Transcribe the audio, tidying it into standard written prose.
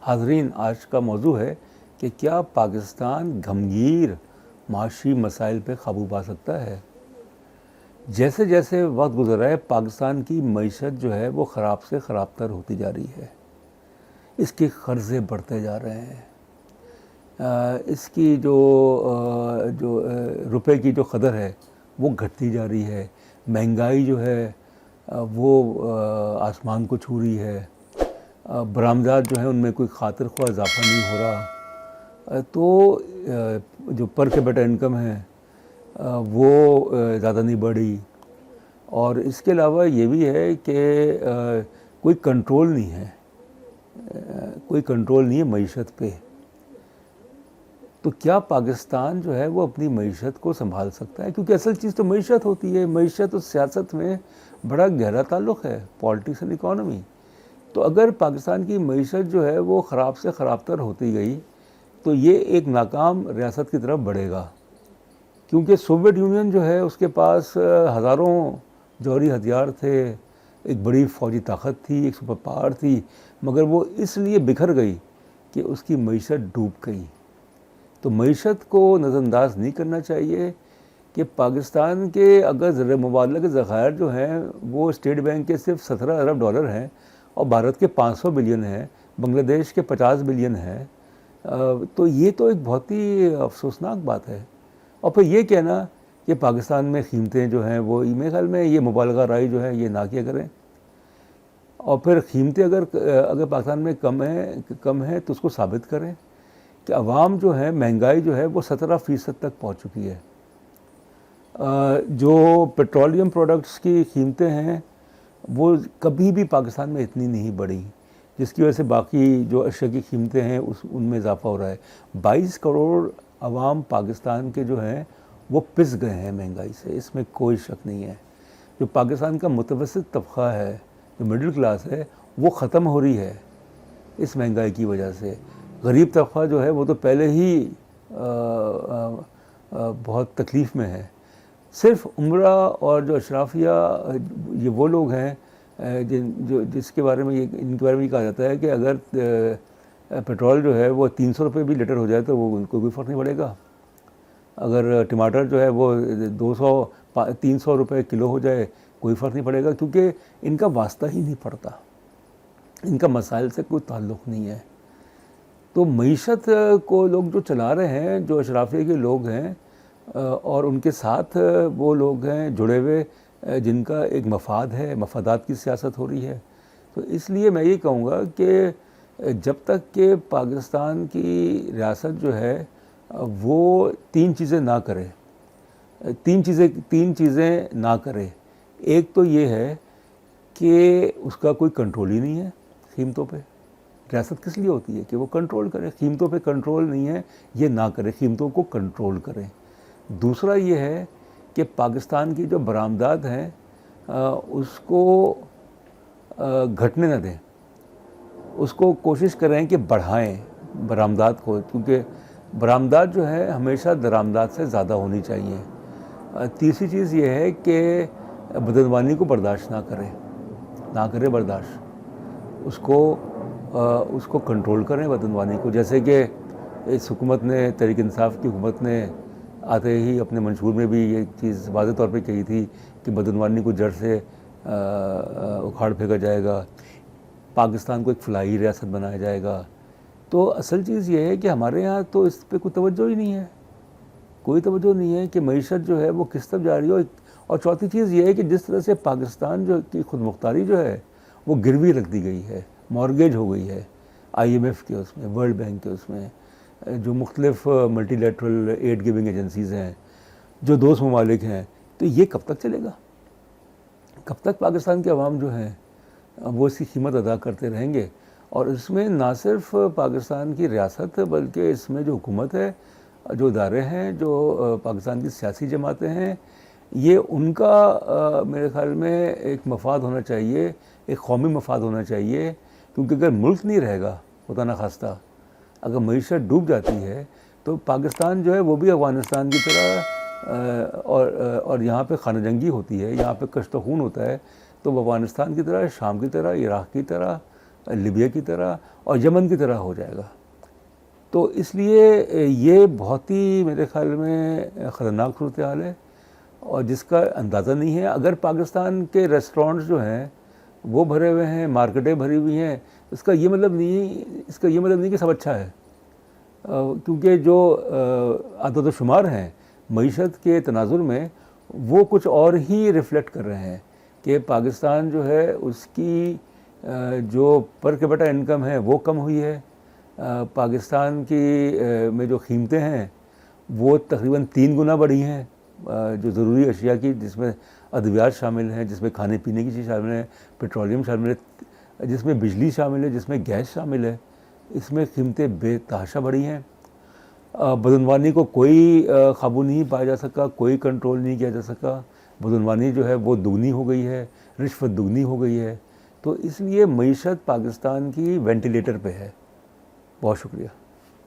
حاضرین، آج کا موضوع ہے کہ کیا پاکستان گھمگیر معاشی مسائل پہ قابو پا سکتا ہے؟ جیسے جیسے وقت گزر رہا ہے پاکستان کی معیشت جو ہے وہ خراب سے خراب تر ہوتی جا رہی ہے. اس کے قرضے بڑھتے جا رہے ہیں. اس کی جو روپے کی جو قدر ہے وہ گھٹتی جا رہی ہے. مہنگائی جو ہے وہ آسمان کو چھو رہی ہے. برآمدات جو ہیں ان میں کوئی خاطر خواہ اضافہ نہیں ہو رہا. تو جو پر کیپٹا انکم ہے وہ زیادہ نہیں بڑھی. اور اس کے علاوہ یہ بھی ہے کہ کوئی کنٹرول نہیں ہے. کوئی کنٹرول نہیں ہے معیشت پہ. تو کیا پاکستان جو ہے وہ اپنی معیشت کو سنبھال سکتا ہے؟ کیونکہ اصل چیز تو معیشت ہوتی ہے. معیشت اور سیاست میں بڑا گہرا تعلق ہے، پالیٹکس اینڈ اکانومی. تو اگر پاکستان کی معیشت جو ہے وہ خراب سے خراب تر ہوتی گئی تو یہ ایک ناکام ریاست کی طرف بڑھے گا. کیونکہ سوویت یونین جو ہے اس کے پاس ہزاروں جوہری ہتھیار تھے، ایک بڑی فوجی طاقت تھی، ایک سپر پاور تھی، مگر وہ اس لیے بکھر گئی کہ اس کی معیشت ڈوب گئی. تو معیشت کو نظر انداز نہیں کرنا چاہیے کہ پاکستان کے اگر زر مبادلہ کے ذخائر جو ہیں وہ اسٹیٹ بینک کے صرف 17 ارب ڈالر ہیں اور بھارت کے 500 بلین ہیں، بنگلہ دیش کے 50 بلین ہیں، تو یہ تو ایک بہت ہی افسوسناک بات ہے. اور پھر یہ کہنا کہ پاکستان میں قیمتیں جو ہیں وہ میرے خیال میں یہ مبالغہ رائی جو ہے یہ نہ کیا کریں. اور پھر قیمتیں اگر پاکستان میں کم ہیں تو اس کو ثابت کریں کہ عوام جو ہے مہنگائی جو ہے وہ 17% تک پہنچ چکی ہے. جو پیٹرولیم پروڈکٹس کی قیمتیں ہیں وہ کبھی بھی پاکستان میں اتنی نہیں بڑھی، جس کی وجہ سے باقی جو اشیاء کی قیمتیں ہیں ان میں اضافہ ہو رہا ہے. 22 کروڑ عوام پاکستان کے جو ہیں وہ پس گئے ہیں مہنگائی سے، اس میں کوئی شک نہیں ہے. جو پاکستان کا متوسط طبقہ ہے، جو مڈل کلاس ہے، وہ ختم ہو رہی ہے اس مہنگائی کی وجہ سے. غریب طبقہ جو ہے وہ تو پہلے ہی بہت تکلیف میں ہے. صرف عمرہ اور جو اشرافیہ یہ وہ لوگ ہیں جس کے بارے میں ان کے بارے میں یہ کہا جاتا ہے کہ اگر پیٹرول جو ہے وہ 300 روپے بھی لیٹر ہو جائے تو وہ ان کو کوئی فرق نہیں پڑے گا. اگر ٹماٹر جو ہے وہ 300 روپے کلو ہو جائے کوئی فرق نہیں پڑے گا، کیونکہ ان کا واسطہ ہی نہیں پڑتا، ان کا مسائل سے کوئی تعلق نہیں ہے. تو معیشت کو لوگ جو چلا رہے ہیں جو اشرافیہ کے لوگ ہیں اور ان کے ساتھ وہ لوگ ہیں جڑے ہوئے جن کا ایک مفاد ہے، مفادات کی سیاست ہو رہی ہے. تو اس لیے میں یہ کہوں گا کہ جب تک کہ پاکستان کی ریاست جو ہے وہ تین چیزیں نہ کرے. ایک تو یہ ہے کہ اس کا کوئی کنٹرول ہی نہیں ہے قیمتوں پہ. ریاست کس لیے ہوتی ہے کہ وہ کنٹرول کرے. قیمتوں پہ کنٹرول نہیں ہے، یہ نہ کرے، قیمتوں کو کنٹرول کریں. دوسرا یہ ہے کہ پاکستان کی جو برآمدات ہیں اس کو گھٹنے نہ دیں، اس کو کوشش کریں کہ بڑھائیں برآمدات کو، کیونکہ برآمدات جو ہے ہمیشہ درآمدات سے زیادہ ہونی چاہیے. تیسری چیز یہ ہے کہ بدعنوانی کو برداشت نہ کرے برداشت، اس کو کنٹرول کریں بدعنوانی کو. جیسے کہ اس حکومت نے، تحریک انصاف کی حکومت نے آتے ہی اپنے منشور میں بھی یہ چیز واضح طور پہ کہی تھی کہ بدعنوانی کو جڑ سے اکھاڑ پھینکا جائے گا، پاکستان کو ایک فلاحی ریاست بنایا جائے گا. تو اصل چیز یہ ہے کہ ہمارے ہاں تو اس پہ کوئی توجہ ہی نہیں ہے، کوئی توجہ نہیں ہے کہ معیشت جو ہے وہ کس طرف جا رہی ہو. اور چوتھی چیز یہ ہے کہ جس طرح سے پاکستان جو کی خود مختاری جو ہے وہ گروی رکھ دی گئی ہے، مارگیج ہو گئی ہے IMF کے اس میں، ورلڈ بینک کے اس میں، جو مختلف multilateral aid giving agencies ہیں، جو دوست ممالک ہیں. تو یہ کب تک چلے گا؟ کب تک پاکستان کے عوام جو ہیں وہ اس کی قیمت ادا کرتے رہیں گے؟ اور اس میں نہ صرف پاکستان کی ریاست بلکہ اس میں جو حکومت ہے، جو ادارے ہیں، جو پاکستان کی سیاسی جماعتیں ہیں، یہ ان کا میرے خیال میں ایک مفاد ہونا چاہیے، ایک قومی مفاد ہونا چاہیے. کیونکہ اگر ملک نہیں رہے گا، خدا نخواستہ اگر معیشت ڈوب جاتی ہے تو پاکستان جو ہے وہ بھی افغانستان کی طرح اور یہاں پہ خانہ جنگی ہوتی ہے، یہاں پہ کشت و خون ہوتا ہے، تو وہ افغانستان کی طرح، شام کی طرح، عراق کی طرح لیبیا کی طرح اور یمن کی طرح ہو جائے گا. تو اس لیے یہ بہت ہی میرے خیال میں خطرناک صورتحال ہے اور جس کا اندازہ نہیں ہے. اگر پاکستان کے ریسٹورینٹس جو ہیں وہ بھرے ہوئے ہیں, مارکیٹیں بھری ہوئی ہیں, اس کا یہ مطلب نہیں کہ سب اچھا ہے, کیونکہ جو عدد و شمار ہیں معیشت کے تناظر میں وہ کچھ اور ہی ریفلیکٹ کر رہے ہیں کہ پاکستان جو ہے اس کی جو پر کیپٹا انکم ہے وہ کم ہوئی ہے. پاکستان کی میں جو قیمتیں ہیں وہ تقریباً 3 گنا بڑھی ہیں, جو ضروری اشیاء کی, جس میں ادویات شامل ہیں, جس میں کھانے پینے کی چیز شامل ہے, پیٹرولیم شامل ہے, جس میں بجلی شامل ہے, جس میں گیس شامل ہے. اس میں قیمتیں بے تحاشا بڑھی ہیں. بدعنوانی کو کوئی قابو نہیں پایا جا سکا, کوئی کنٹرول نہیں کیا جا سکا. بدعنوانی جو ہے وہ دگنی ہو گئی ہے, رشوت دگنی ہو گئی ہے. تو اس لیے معیشت پاکستان کی وینٹیلیٹر پہ ہے. بہت شکریہ.